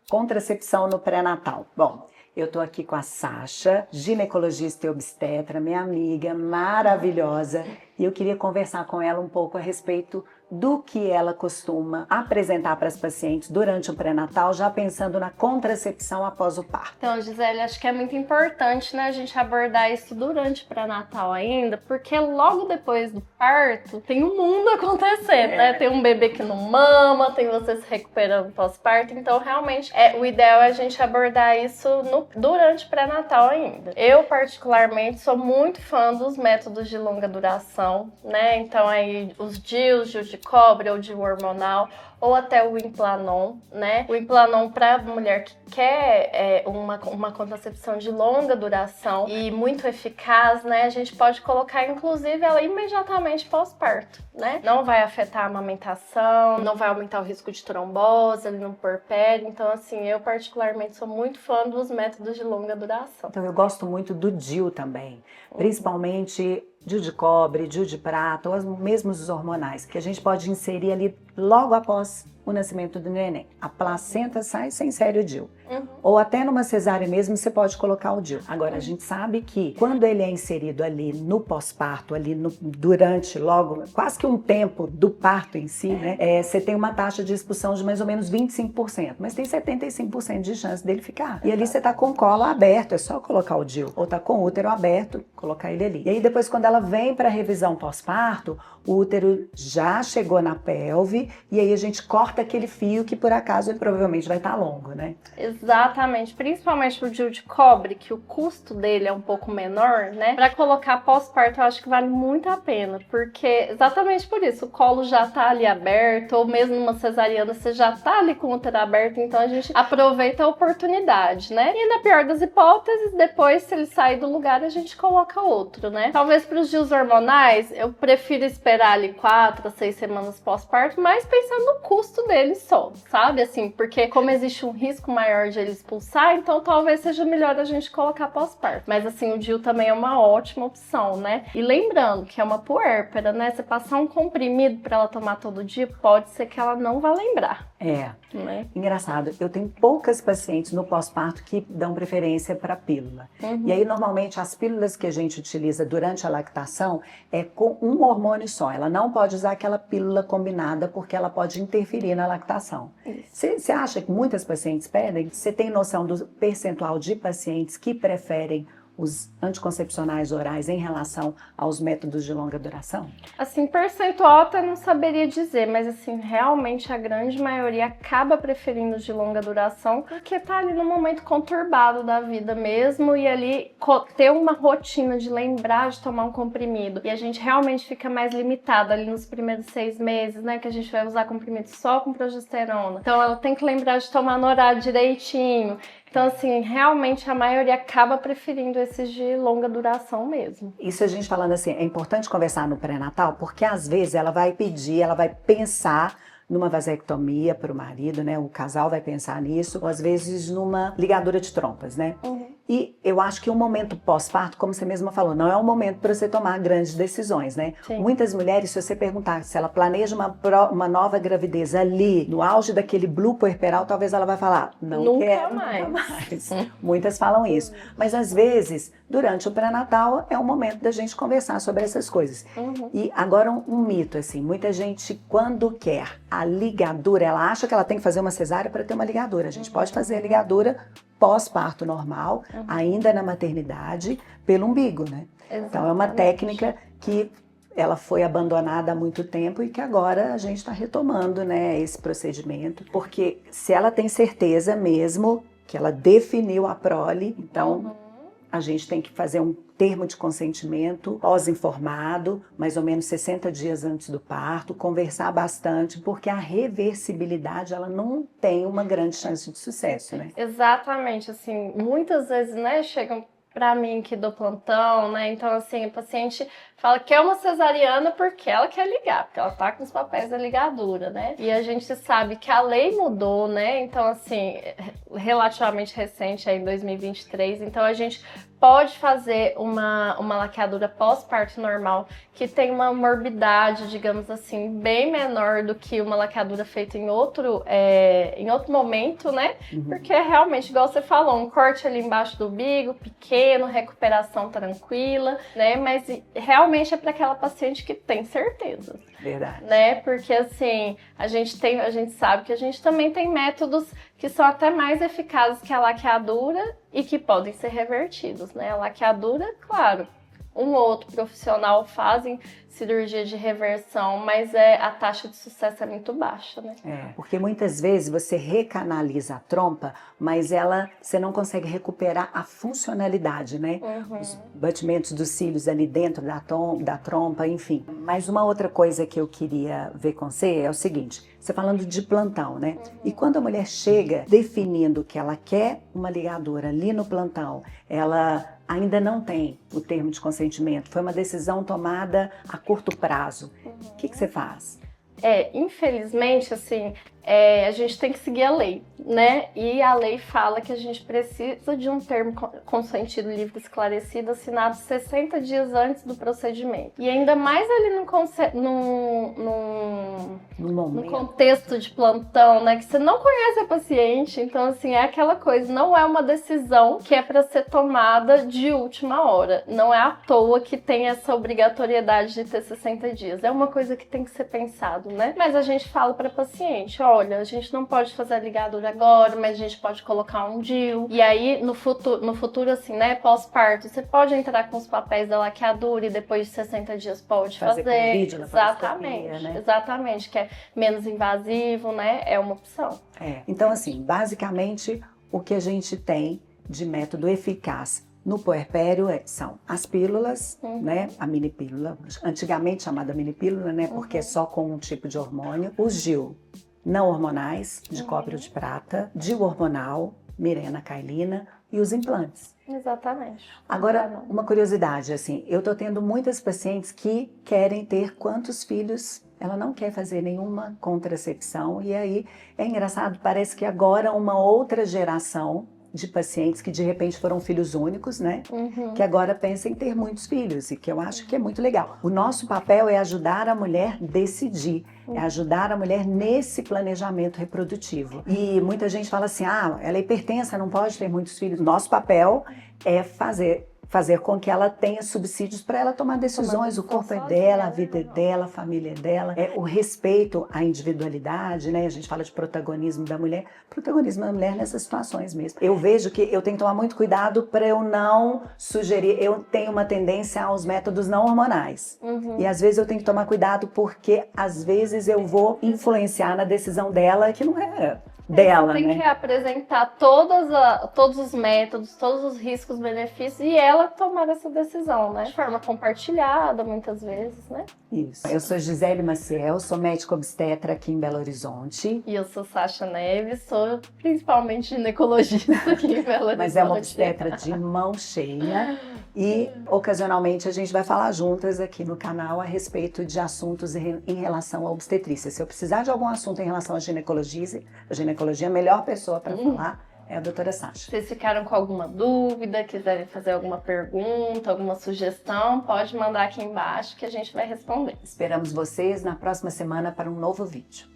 Contracepção no pré-natal. Bom, eu tô aqui com a Sasha, ginecologista e obstetra, minha amiga maravilhosa, e eu queria conversar com ela um pouco a respeito do que ela costuma apresentar para as pacientes durante o pré-natal, já pensando na contracepção após o parto. Então, Gisele, acho que é muito importante, né, a gente abordar isso durante o pré-natal ainda, porque logo depois do parto tem um mundo acontecendo, né? Tem um bebê que não mama, tem você se recuperando pós-parto, então realmente o ideal é a gente abordar isso durante o pré-natal ainda. Eu, particularmente, sou muito fã dos métodos de longa duração, né? Então aí os DIUs, DIU de cobre ou DIU hormonal, ou até o Implanon, né? O Implanon para mulher que quer uma contracepção de longa duração e muito eficaz, né? A gente pode colocar, inclusive, ela imediatamente pós-parto, né? Não vai afetar a amamentação, não vai aumentar o risco de trombose, ele não puerpério. Então, assim, eu particularmente sou muito fã dos métodos de longa duração. Então, eu gosto muito do DIU também, principalmente DIU de cobre, DIU de prata, ou mesmo os hormonais, que a gente pode inserir ali logo após o nascimento do neném. A placenta sai sem sério DIU. Ou até numa cesárea mesmo você pode colocar o DIU. Agora, a gente sabe que quando ele é inserido ali no pós-parto, durante logo, quase que um tempo do parto em si, né? Você tem uma taxa de expulsão de mais ou menos 25%, mas tem 75% de chance dele ficar. E ali você tá com o colo aberto, é só colocar o DIU. Ou tá com o útero aberto, colocar ele ali. E aí depois, quando ela vem para revisão pós-parto, o útero já chegou na pelve e aí a gente corta aquele fio que por acaso ele provavelmente vai estar longo, né? Exatamente, principalmente pro DIU de cobre, que o custo dele é um pouco menor, né? Para colocar pós-parto eu acho que vale muito a pena, porque exatamente por isso, o colo já tá ali aberto, ou mesmo numa cesariana você já tá ali com o útero aberto, então a gente aproveita a oportunidade, né? E na pior das hipóteses, depois se ele sair do lugar a gente coloca outro, né? Talvez pros DIUs hormonais eu prefiro esperar ali 4 a 6 semanas pós-parto, mas pensando no custo dele só, sabe? Assim, porque como existe um risco maior de ele expulsar, então talvez seja melhor a gente colocar pós-parto. Mas assim, o DIU também é uma ótima opção, né? E lembrando que é uma puérpera, né? Você passar um comprimido para ela tomar todo dia, pode ser que ela não vá lembrar. Né? Engraçado, eu tenho poucas pacientes no pós-parto que dão preferência para pílula. E aí, normalmente, as pílulas que a gente utiliza durante a lactação é com um hormônio só. Ela não pode usar aquela pílula combinada porque ela pode interferir na lactação. Você acha que muitas pacientes pedem? Você tem noção do percentual de pacientes que preferem os anticoncepcionais orais em relação aos métodos de longa duração? Assim, percentual até não saberia dizer, mas assim, realmente a grande maioria acaba preferindo os de longa duração porque tá ali num momento conturbado da vida mesmo e ali ter uma rotina de lembrar de tomar um comprimido. E a gente realmente fica mais limitado ali nos primeiros 6 meses, né, que a gente vai usar comprimido só com progesterona. Então ela tem que lembrar de tomar no horário direitinho. Então, assim, realmente a maioria acaba preferindo esses de longa duração mesmo. Isso a gente falando assim, é importante conversar no pré-natal, porque às vezes ela vai pedir, ela vai pensar numa vasectomia para o marido, né? O casal vai pensar nisso, ou às vezes numa ligadura de trompas, né? E eu acho que o momento pós-parto, como você mesma falou, não é um momento para você tomar grandes decisões, né? Sim. Muitas mulheres, se você perguntar se ela planeja uma nova gravidez ali, no auge daquele blue puerperal, talvez ela vai falar, não quero nunca mais. Muitas falam isso. Mas às vezes, durante o pré-natal, é o momento da gente conversar sobre essas coisas. E agora um mito, assim, muita gente, quando quer a ligadura, ela acha que ela tem que fazer uma cesárea para ter uma ligadura. A gente pode fazer a ligadura pós-parto normal, ainda na maternidade, pelo umbigo, né? Exatamente. Então é uma técnica que ela foi abandonada há muito tempo e que agora a gente está retomando, né, esse procedimento, porque se ela tem certeza mesmo que ela definiu a prole, então a gente tem que fazer um termo de consentimento pós-informado, mais ou menos 60 dias antes do parto, conversar bastante, porque a reversibilidade, ela não tem uma grande chance de sucesso, né? Exatamente, assim, muitas vezes, né, chegam pra mim que dou plantão, né, então assim, a paciente fala que é uma cesariana porque ela quer ligar, porque ela tá com os papéis da ligadura, né, e a gente sabe que a lei mudou, né, então assim, relativamente recente, aí em 2023, então a gente pode fazer uma laqueadura pós-parto normal, que tem uma morbidade, digamos assim, bem menor do que uma laqueadura feita em outro momento, né? Porque realmente, igual você falou, um corte ali embaixo do umbigo, pequeno, recuperação tranquila, né? Mas realmente é para aquela paciente que tem certeza. Verdade. Né? Porque assim, a gente sabe que a gente também tem métodos que são até mais eficazes que a laqueadura e que podem ser revertidos, né? A laqueadura, claro, um ou outro profissional fazem cirurgia de reversão, mas a taxa de sucesso é muito baixa, né? Porque muitas vezes você recanaliza a trompa, mas você não consegue recuperar a funcionalidade, né? Os batimentos dos cílios ali dentro da trompa, enfim. Mas uma outra coisa que eu queria ver com você é o seguinte, você falando de plantão, né? E quando a mulher chega definindo que ela quer uma ligadura ali no plantão, ela ainda não tem o termo de consentimento, foi uma decisão tomada a curto prazo. O que você faz? Infelizmente, assim, a gente tem que seguir a lei, né? E a lei fala que a gente precisa de um termo consentido livre esclarecido assinado 60 dias antes do procedimento. E ainda mais ali no contexto de plantão, né? Que você não conhece a paciente, então, assim, é aquela coisa, não é uma decisão que é para ser tomada de última hora. Não é à toa que tem essa obrigatoriedade de ter 60 dias. É uma coisa que tem que ser pensado, né? Mas a gente fala para paciente, olha, a gente não pode fazer a ligadura agora, mas a gente pode colocar um DIU. E aí, no futuro assim, né, pós-parto, você pode entrar com os papéis da laqueadura e depois de 60 dias pode fazer. Com vídeo, Exatamente, né? Exatamente, que é menos invasivo, né, é uma opção. Então, assim, basicamente, o que a gente tem de método eficaz no puerpério são as pílulas, né? A minipílula, antigamente chamada minipílula, né? Porque é só com um tipo de hormônio. Os DIU não hormonais, de cobre ou de prata, DIU hormonal, Mirena, Cailina e os implantes. Exatamente. Agora, uma curiosidade, assim, eu tô tendo muitas pacientes que querem ter quantos filhos. Ela não quer fazer nenhuma contracepção e aí é engraçado, parece que agora uma outra geração de pacientes que de repente foram filhos únicos, né? Que agora pensam em ter muitos filhos e que eu acho que é muito legal. O nosso papel é ajudar a mulher a decidir, é ajudar a mulher nesse planejamento reprodutivo. E muita gente fala assim, ela é hipertensa, não pode ter muitos filhos. Nosso papel é fazer com que ela tenha subsídios para ela tomar decisões. O corpo é dela, a vida é dela, a família é dela. O respeito à individualidade, né? A gente fala de protagonismo da mulher nessas situações mesmo. Eu vejo que eu tenho que tomar muito cuidado para eu não sugerir. Eu tenho uma tendência aos métodos não hormonais. E às vezes eu tenho que tomar cuidado porque às vezes eu vou influenciar na decisão dela que não é dela, tem né? que apresentar todos os métodos, todos os riscos, benefícios e ela tomar essa decisão, né? De forma compartilhada, muitas vezes, né? Isso. Eu sou Gisele Maciel, sou médica obstetra aqui em Belo Horizonte. E eu sou Sasha Neves, sou principalmente ginecologista aqui em Belo Horizonte. Mas é uma obstetra de mão cheia e ocasionalmente a gente vai falar juntas aqui no canal a respeito de assuntos em relação à obstetrícia. Se eu precisar de algum assunto em relação à ginecologia, a melhor pessoa para falar é a doutora Sasha. Vocês ficaram com alguma dúvida, quiserem fazer alguma pergunta, alguma sugestão, pode mandar aqui embaixo que a gente vai responder. Esperamos vocês na próxima semana para um novo vídeo.